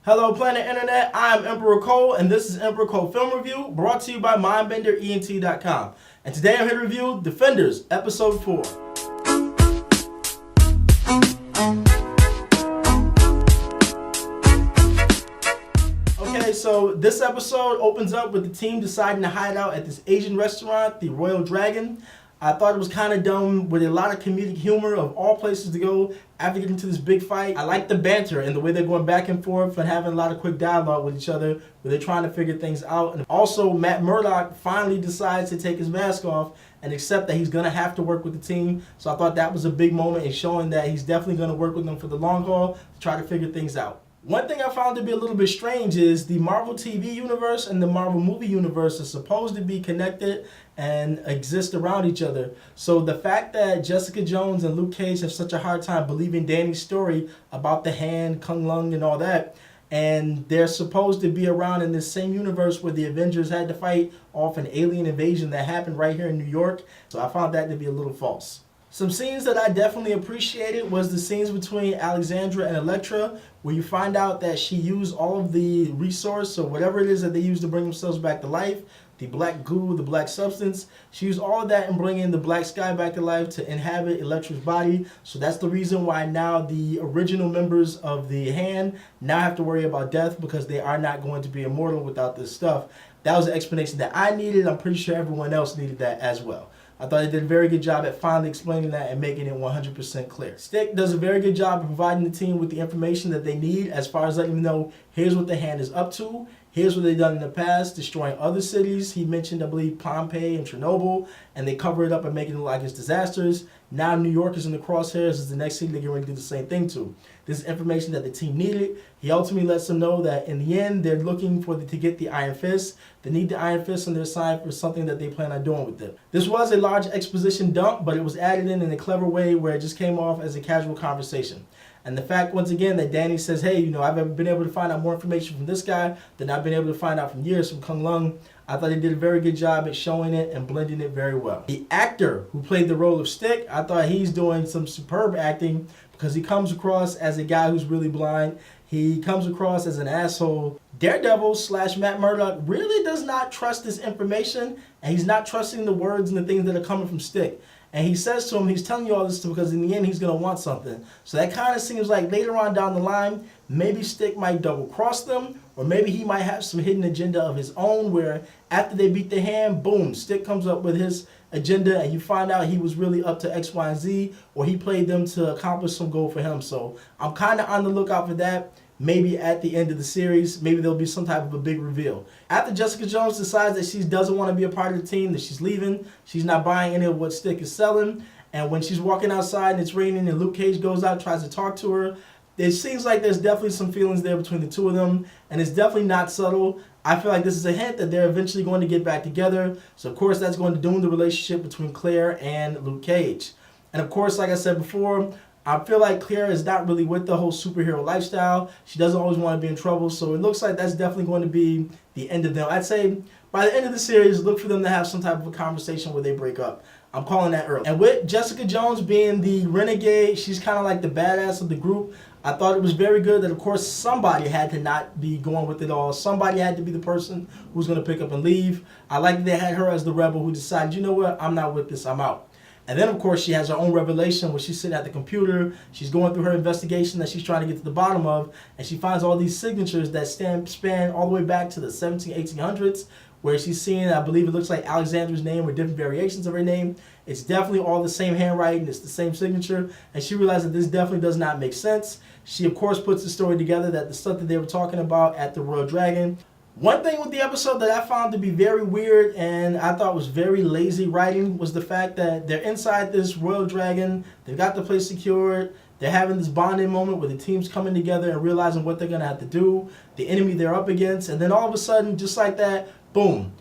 Hello Planet Internet, I'm Emperor Cole and this is Emperor Cole Film Review brought to you by MindbenderENT.com. And today I'm here to review Defenders, Episode 4. Okay, so this episode opens up with the team deciding to hide out at this Asian restaurant, the Royal Dragon. I thought it was kind of dumb with a lot of comedic humor of all places to go after getting to this big fight. I like the banter and the way they're going back and forth and having a lot of quick dialogue with each other where they're trying to figure things out. And also, Matt Murdock finally decides to take his mask off and accept that he's going to have to work with the team. So I thought that was a big moment in showing that he's definitely going to work with them for the long haul to try to figure things out. One thing I found to be a little bit strange is the Marvel TV universe and the Marvel movie universe are supposed to be connected and exist around each other. So the fact that Jessica Jones and Luke Cage have such a hard time believing Danny's story about the hand, Kung Lung, and all that, and they're supposed to be around in this same universe where the Avengers had to fight off an alien invasion that happened right here in New York. So I found that to be a little false. Some scenes that I definitely appreciated was the scenes between Alexandra and Elektra, where you find out that she used all of the resource or whatever it is that they use to bring themselves back to life, the black goo, the black substance. She used all of that in bringing the black sky back to life to inhabit Elektra's body. So that's the reason why now the original members of the Hand now have to worry about death, because they are not going to be immortal without this stuff. That was the explanation that I needed. I'm pretty sure everyone else needed that as well. I thought they did a very good job at finally explaining that and making it 100% clear. Stick does a very good job of providing the team with the information that they need as far as letting them know, here's what the Hand is up to, here's what they've done in the past, destroying other cities. He mentioned, I believe, Pompeii and Chernobyl, and they cover it up and make it look like it's disasters. Now New York is in the crosshairs. Is the next city they're going to do the same thing to. This is information that the team needed. He ultimately lets them know that in the end, they're looking to get the Iron Fist. They need the Iron Fist on their side for something that they plan on doing with it. This was a large exposition dump, but it was added in a clever way where it just came off as a casual conversation. And the fact, once again, that Danny says, hey, I've been able to find out more information from this guy than I've been able to find out from years from Kung Lung. I thought he did a very good job at showing it and blending it very well. The actor who played the role of Stick, I thought he's doing some superb acting because he comes across as a guy who's really blind. He comes across as an asshole. Daredevil / Matt Murdock really does not trust this information, and he's not trusting the words and the things that are coming from Stick. And he says to him, he's telling you all this because in the end he's going to want something. So that kind of seems like later on down the line, maybe Stick might double cross them, or maybe he might have some hidden agenda of his own where after they beat the Hand, boom, Stick comes up with his agenda and you find out he was really up to X, Y, and Z, or he played them to accomplish some goal for him. So I'm kind of on the lookout for that. Maybe at the end of the series, maybe there'll be some type of a big reveal. After Jessica Jones decides that she doesn't want to be a part of the team, that she's leaving, she's not buying any of what Stick is selling, and when she's walking outside and it's raining and Luke Cage goes out, tries to talk to her, it seems like there's definitely some feelings there between the two of them, and it's definitely not subtle. I feel like this is a hint that they're eventually going to get back together, so of course that's going to doom the relationship between Claire and Luke Cage. And of course, like I said before, I feel like Claire is not really with the whole superhero lifestyle. She doesn't always want to be in trouble, so it looks like that's definitely going to be the end of them. I'd say by the end of the series, look for them to have some type of a conversation where they break up. I'm calling that early. And with Jessica Jones being the renegade, she's kind of like the badass of the group. I thought it was very good that, of course, somebody had to not be going with it all. Somebody had to be the person who's going to pick up and leave. I like that they had her as the rebel who decided, you know what, I'm not with this, I'm out. And then, of course, she has her own revelation where she's sitting at the computer. She's going through her investigation that she's trying to get to the bottom of. And she finds all these signatures that span all the way back to the 1800s, where she's seeing, I believe it looks like Alexandra's name or different variations of her name. It's definitely all the same handwriting. It's the same signature. And she realized that this definitely does not make sense. She, of course, puts the story together that the stuff that they were talking about at the Royal Dragon. One thing with the episode that I found to be very weird and I thought was very lazy writing was the fact that they're inside this Royal Dragon, they've got the place secured, they're having this bonding moment where the team's coming together and realizing what they're going to have to do, the enemy they're up against, and then all of a sudden, just like that, boom,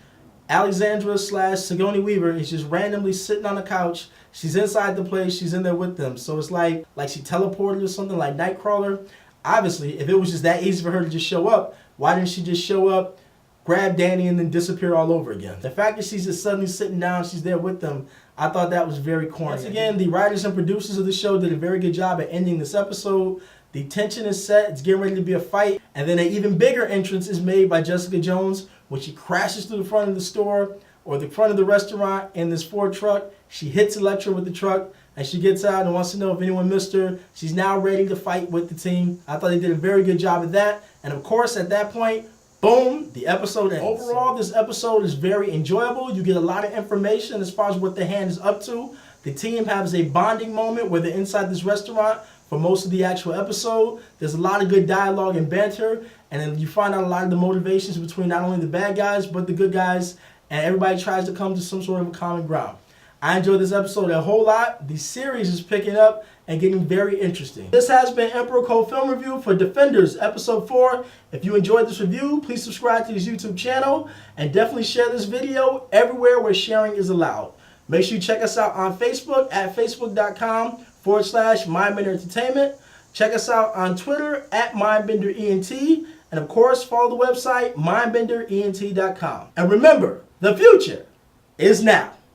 Alexandra / Sigourney Weaver is just randomly sitting on the couch. She's inside the place, she's in there with them. So it's like she teleported or something like Nightcrawler. Obviously, if it was just that easy for her to just show up, why didn't she just show up, grab Danny, and then disappear all over again? The fact that she's just suddenly sitting down, she's there with them, I thought that was very corny. Once again, the writers and producers of the show did a very good job at ending this episode. The tension is set. It's getting ready to be a fight. And then an even bigger entrance is made by Jessica Jones when she crashes through the front of the store or the front of the restaurant in this Ford truck. She hits Elektra with the truck and she gets out and wants to know if anyone missed her. She's now ready to fight with the team. I thought they did a very good job of that. And of course, at that point, boom, the episode ends. Overall, this episode is very enjoyable. You get a lot of information as far as what the Hand is up to. The team has a bonding moment where they're inside this restaurant for most of the actual episode. There's a lot of good dialogue and banter, and then you find out a lot of the motivations between not only the bad guys, but the good guys, and everybody tries to come to some sort of a common ground. I enjoyed this episode a whole lot. The series is picking up and getting very interesting. This has been Emperor Cole Film Review for Defenders, Episode 4. If you enjoyed this review, please subscribe to his YouTube channel, and definitely share this video everywhere where sharing is allowed. Make sure you check us out on Facebook at facebook.com/Mindbender Entertainment. Check us out on Twitter at MindbenderENT. And of course, follow the website, mindbenderent.com. And remember, the future is now.